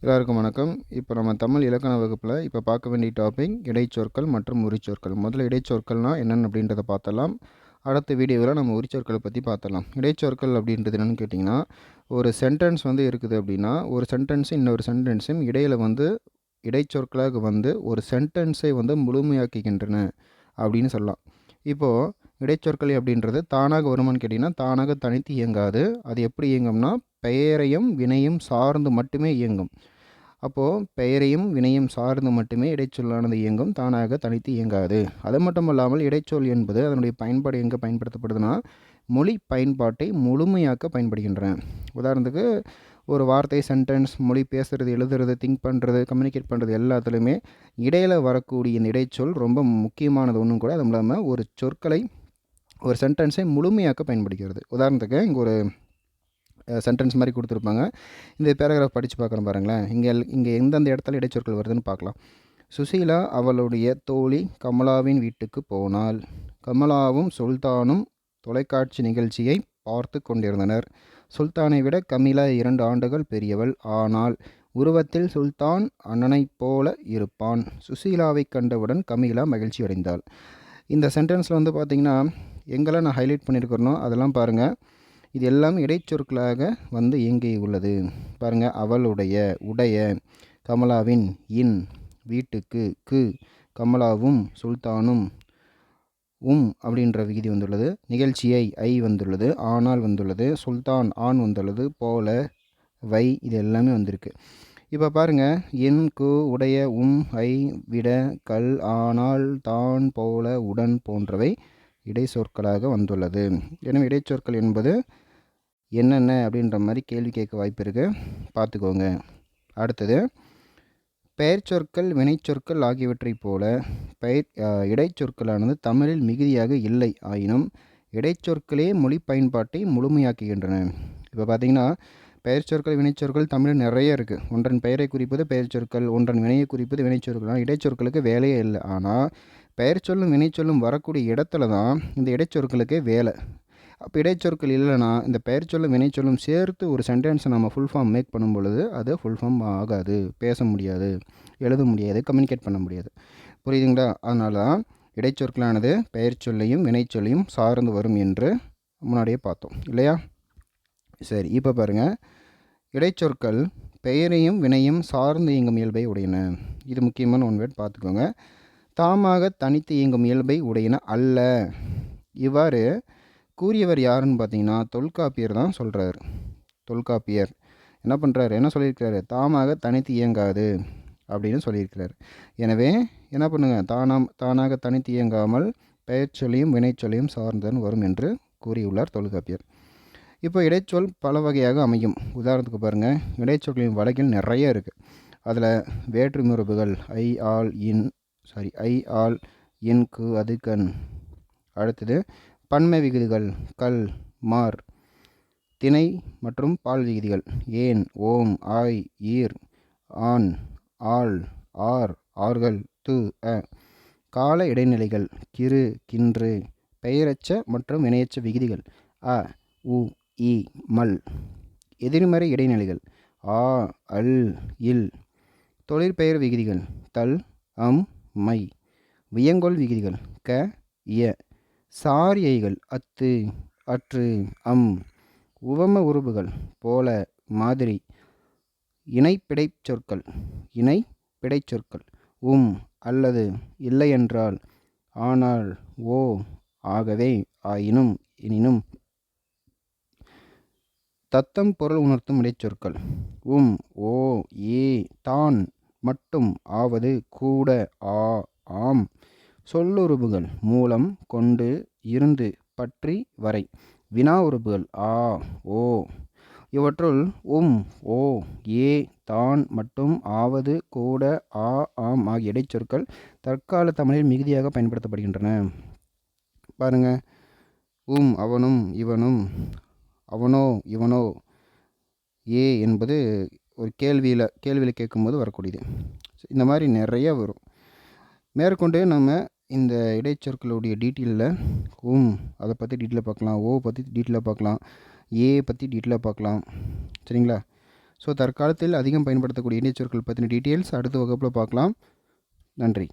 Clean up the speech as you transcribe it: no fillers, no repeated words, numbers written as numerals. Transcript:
எல்லாருக்கும் வணக்கம். இப்போ நம்ம தமிழ் இலக்கண வகுப்பில் இப்போ பார்க்க வேண்டிய டாபிக் இடைச்சொற்கள் மற்றும் உரிச்சொற்கள். முதல்ல இடைச்சொற்கள்னால் என்னென்னு அப்படின்றத பார்த்தலாம். அடுத்த வீடியோவில் நம்ம உரிச்சொற்களை பற்றி பார்த்தலாம். இடைச்சொற்கள் அப்படின்றது என்னென்னு கேட்டிங்கன்னா, ஒரு சென்டென்ஸ் இருக்குது அப்படின்னா, ஒரு சென்டென்ஸும் இன்னொரு சென்டென்ஸும் இடையில் இடைச்சொற்களாக ஒரு சென்டென்ஸை முழுமையாக்குகின்றன அப்படின்னு சொல்லலாம். இப்போது இடைச்சொற்கள் அப்படின்றது தானாக வருமானு கேட்டிங்கன்னா, தானாக தனித்து இயங்காது. அது எப்படி இயங்கும்னா, பெயரையும் வினையும் சார்ந்து மட்டுமே இயங்கும். அப்போது பெயரையும் வினையும் சார்ந்து மட்டுமே இடைச்சொல்லானது இயங்கும், தானாக தனித்து இயங்காது. அது மட்டும் இல்லாமல் இடைச்சொல் என்பது அதனுடைய பயன்பாடு எங்கே பயன்படுத்தப்படுதுன்னா, மொழி பயன்பாட்டை முழுமையாக்க பயன்படுகின்றன. உதாரணத்துக்கு ஒரு வார்த்தை, சென்டென்ஸ், மொழி பேசுகிறது, எழுதுறது, திங்க் பண்ணுறது, கம்யூனிகேட் பண்ணுறது எல்லாத்துலேயுமே இடையில் வரக்கூடிய இந்த இடைச்சொல் ரொம்ப முக்கியமானது ஒன்றும் கூட. அதுவும் இல்லாமல் ஒரு சொற்களை, ஒரு சென்டென்ஸை முழுமையாக்க பயன்படுகிறது. உதாரணத்துக்கு இங்கே ஒரு சென்டென்ஸ் மாதிரி கொடுத்துருப்பாங்க. இந்த பேராகிராஃப் படித்து பார்க்குறோம் பாருங்களேன். இங்கே எந்தெந்த இடத்துல இடைச்சொற்கள் வருதுன்னு பார்க்கலாம். சுசீலா அவளுடைய தோழி கமலாவின் வீட்டுக்கு போனாள். கமலாவும் சுல்தானும் தொலைக்காட்சி நிகழ்ச்சியை பார்த்து கொண்டிருந்தனர். சுல்தானை விட கமிலா 2 ஆண்டுகள் பெரியவள். ஆனால் உருவத்தில் சுல்தான் அண்ணனைப் போல இருப்பான். சுசீலாவை கண்டவுடன் கமிலா மகிழ்ச்சி அடைந்தாள். இந்த சென்டென்ஸில் பார்த்திங்கன்னா எங்கெல்லாம் நான் ஹைலைட் பண்ணியிருக்கிறனோ அதெல்லாம் பாருங்கள். இது எல்லாம் இடைச்சொற்களாக இயங்கி உள்ளது. பாருங்கள், அவளுடைய, உடைய, கமலாவின், இன், வீட்டுக்கு, கு, கமலாவும் சுல்தானும், அப்படின்ற விகுதி வந்துள்ளது. நிகழ்ச்சியை, ஐ வந்துள்ளது. ஆனால் வந்துள்ளது. சுல்தான், ஆண் வந்துள்ளது. போல, வை, இது எல்லாமே வந்திருக்கு. இப்போ பாருங்கள், என், கு, உடைய, ஐ, விட, கல், ஆனால், தான், போல, உடன் போன்றவை இடைச்சொற்களாக வந்துள்ளது. எனவே இடைச்சொற்கள் என்பது என்னென்ன அப்படின்ற மாதிரி கேள்வி கேட்க வாய்ப்பு இருக்குது, பார்த்துக்கோங்க. அடுத்தது, பெயர்ச்சொற்கள், வினைச்சொற்கள் ஆகியவற்றைப் போல இடைச்சொற்களானது தமிழில் மிகுதியாக இல்லை. ஆயினும் இடைச்சொற்களே மொழி பயன்பாட்டை முழுமையாக்குகின்றன. இப்போ பார்த்திங்கன்னா, பெயர்ச்சொற்கள், வினைச்சொற்கள் தமிழில் நிறைய இருக்குது. ஒன்றன் பெயரை குறிப்பது பெயர்ச்சொற்கள், ஒன்றன் வினையை குறிப்பது வினைச்சொற்கள். ஆனால் இடைச்சொற்களுக்கு வேலையே இல்லை. ஆனால் பெயர்ச்சொல்லும் வினைச்சொல்லும் வரக்கூடிய இடத்துல தான் இந்த இடைச்சொற்களுக்கே வேலை. அப்போ இடைச்சொற்கள் இல்லைன்னா இந்த பெயர்ச்சொல்லும் வினைச்சொல்லும் சேர்த்து ஒரு சென்டென்ஸை நம்ம ஃபுல் ஃபார்ம் மேக் பண்ணும் பொழுது அது ஃபுல் ஃபார்ம் ஆகாது. பேச முடியாது, எழுத முடியாது, கம்யூனிகேட் பண்ண முடியாது. புரியுதுங்களா? அதனால தான் இடைச்சொற்களானது பெயர்ச்சொல்லையும் வினைச்சொல்லையும் சார்ந்து வரும் என்று முன்னாடியே பார்த்தோம் இல்லையா? சரி, இப்போ பாருங்கள், இடைச்சொற்கள் பெயரையும் வினையும் சார்ந்து இயங்கும் இயல்பை உடையன. இது முக்கியமான ஒன் வேர்ட் பார்த்துக்கோங்க. தாமாக தனித்து இயங்கும் இயல்பை உடையன அல்ல. இவ்வாறு கூறியவர் யாருன்னு பார்த்தீங்கன்னா தொல்காப்பியர் தான் சொல்கிறார். தொல்காப்பியர் என்ன பண்ணுறாரு, என்ன சொல்லியிருக்கிறாரு, தாமாக தனித்து இயங்காது அப்படின்னு சொல்லியிருக்கிறார். எனவே என்ன பண்ணுங்க, தானாக தனித்து இயங்காமல் பெயர்ச்சொல்லையும் வினைச்சொல்லையும் சார்ந்தன் வரும் என்று கூறியுள்ளார் தொல்காப்பியர். இப்போ இடைச்சொல் பல வகையாக அமையும். உதாரணத்துக்கு பாருங்கள், இடைச்சொல்களின் வழக்கில் நிறைய இருக்குது. அதில் வேற்றுமுறப்புகள் ஐ ஆல் இன், கு, அது, கண். அடுத்தது பன்மை விகுதிகள் கல், மார், திணை மற்றும் பால் விகுதிகள் ஏன், ஓம், ஆய், ஈர், ஆண், ஆள், ஆர், ஆர்கள், து, அ. கால இடைநிலைகள் கிறு, கின்று. பெயரச்ச மற்றும் வினையச்ச விகுதிகள் அ, உ, இ, மல். எதிர்மறை இடைநிலைகள் ஆ, அல், இல். தொழிற்பெயர் விகுதிகள் தல், அம், மை. வியங்கோல் விகுதிகள் க, இய. சாரியைகள் அத்து, அற்று, அம். உவம உருபுகள் போல, மாதிரி. இணைப்பிடைச் சொற்கள் அல்லது, இல்லையென்றால், ஆனால், ஓ, ஆகவே, ஆயினும், எனினும். தத்தம் பொருள் உணர்த்தும் இடைச்சொற்கள் ஓ, ஏ, தான், மட்டும், ஆவது, கூட, ஆம். சொல்லுறுப்புகள் மூலம், கொண்டு, இருந்து, பற்றி, வரை. வினா உறுப்புகள் ஆ, ஓ. இவற்றுள் ஓ, ஏ, தான், மட்டும், ஆவது, கூட, ஆம் ஆகிய இடைச்சொற்கள் தற்கால தமிழில் மிகுதியாக பயன்படுத்தப்படுகின்றன. பாருங்க, அவனும், இவனும், அவனோ, இவனோ. ஏ என்பது ஒரு கேள்வியில் கேட்கும்போது வரக்கூடியது. இந்த மாதிரி நிறைய வரும். மேற்கொண்டு நம்ம இந்த இடைச்சொற்களுடைய டீட்டெயிலில் அதை பற்றி டீட்டெயிலாக பார்க்கலாம், ஓ பற்றி டீட்டெயிலாக பார்க்கலாம், ஏ பற்றி டீட்டெயிலாக பார்க்கலாம். சரிங்களா? ஸோ தற்காலத்தில் அதிகம் பயன்படுத்தக்கூடிய இடைச்சொற்கள் பற்றின டீட்டெயில்ஸ் அடுத்த வகுப்பில் பார்க்கலாம். நன்றி.